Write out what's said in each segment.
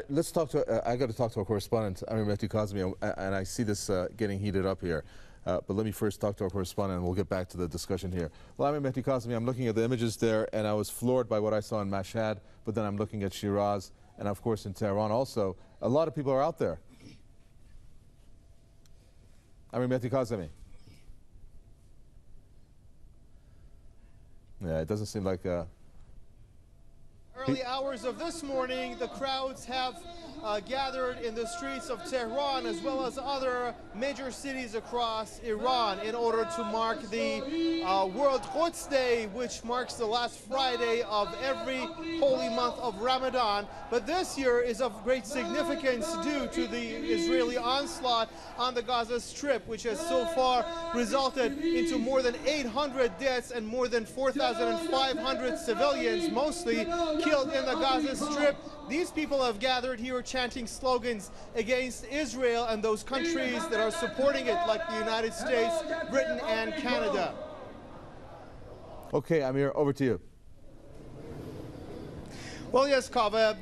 Let's talk to. I got to talk to our correspondent, Amir Mehdi Kazemi, and I see this getting heated up here. But let me first talk to our correspondent, and we'll get back to the discussion here. Well, Amir Mehdi Kazemi, I'm looking at the images there, and I was floored by what I saw in Mashhad. But then I'm looking at Shiraz, and of course in Tehran also. A lot of people are out there. Amir Mehdi Kazemi. Yeah, it doesn't seem like. Early hours of this morning, the crowds have gathered in the streets of Tehran as well as other major cities across Iran in order to mark the World Quds Day, which marks the last Friday of every holy month of Ramadan. But this year is of great significance due to the Israeli onslaught on the Gaza Strip, which has so far resulted into more than 800 deaths and more than 4,500 civilians, mostly killed in the Gaza Strip. These people have gathered here chanting slogans against Israel and those countries that are supporting it, like the United States, Britain, and Canada. Okay, Amir, over to you. Well, yes, Kaveh,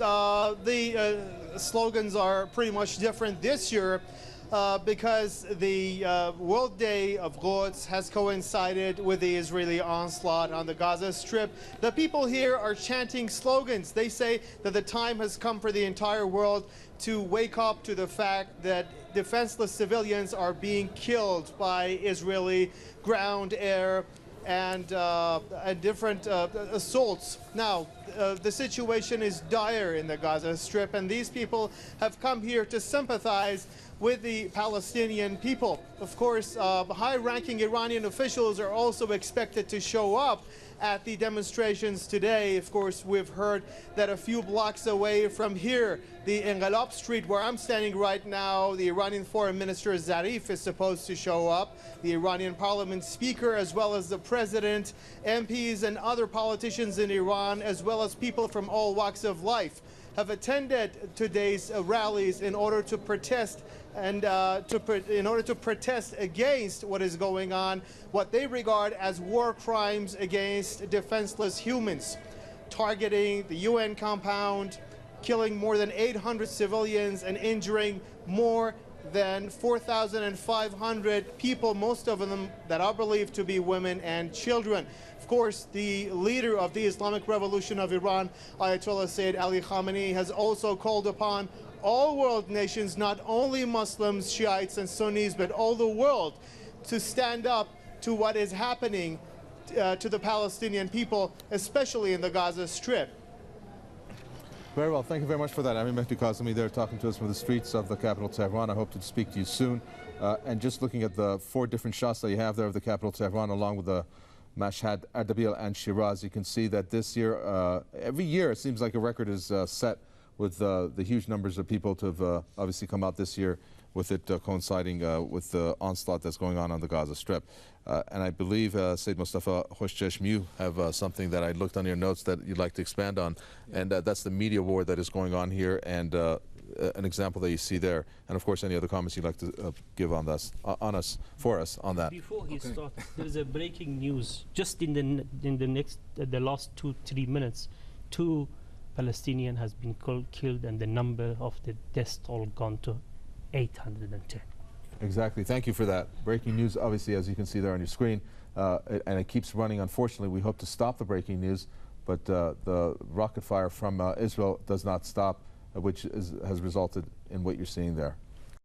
the slogans are pretty much different this year. Because the World Day of Quds has coincided with the Israeli onslaught on the Gaza Strip. The people here are chanting slogans. They say that the time has come for the entire world to wake up to the fact that defenseless civilians are being killed by Israeli ground, air, and different assaults. Now, the situation is dire in the Gaza Strip, and these people have come here to sympathize with the Palestinian people. Of course, high-ranking Iranian officials are also expected to show up at the demonstrations today. Of course, we've heard that a few blocks away from here, the Engelab Street, where I'm standing right now, the Iranian Foreign Minister Zarif is supposed to show up. The Iranian Parliament Speaker, as well as the President, MPs, and other politicians in Iran, as well as people from all walks of life, have attended today's rallies in order to protest and in order to protest against what is going on, what they regard as war crimes against defenseless humans, targeting the UN compound, killing more than 800 civilians and injuring more than 4,500 people, most of them that are believed to be women and children. Of course, the leader of the Islamic Revolution of Iran, Ayatollah Sayyid Ali Khamenei, has also called upon all world nations, not only Muslims, Shiites, and Sunnis, but all the world, to stand up to what is happening to the Palestinian people, especially in the Gaza Strip. Very well. Thank you very much for that. Amir Mehdi Kazemi there talking to us from the streets of the capital, Tehran. I hope to speak to you soon. And just looking at the 4 different shots that you have there of the capital, Tehran, along with the Mashhad, Ardabil, and Shiraz, you can see that this year, every year, it seems like a record is set with the huge numbers of people to have obviously come out this year, with it coinciding with the onslaught that's going on the Gaza Strip. And I believe, Sayyid Mustafa Khoshcheshm, you have something that I looked on your notes that you'd like to expand on, and that's the media war that is going on here, and an example that you see there, and of course any other comments you'd like to give on this, for us on that. Before he starts, there is a breaking news. Just in the last 2-3 minutes, 2 Palestinians has been killed, and the number of the deaths all gone to 810. Exactly. Thank you for that. Breaking news, obviously, as you can see there on your screen, and it keeps running. Unfortunately, we hope to stop the breaking news, but the rocket fire from Israel does not stop, which has resulted in what you're seeing there.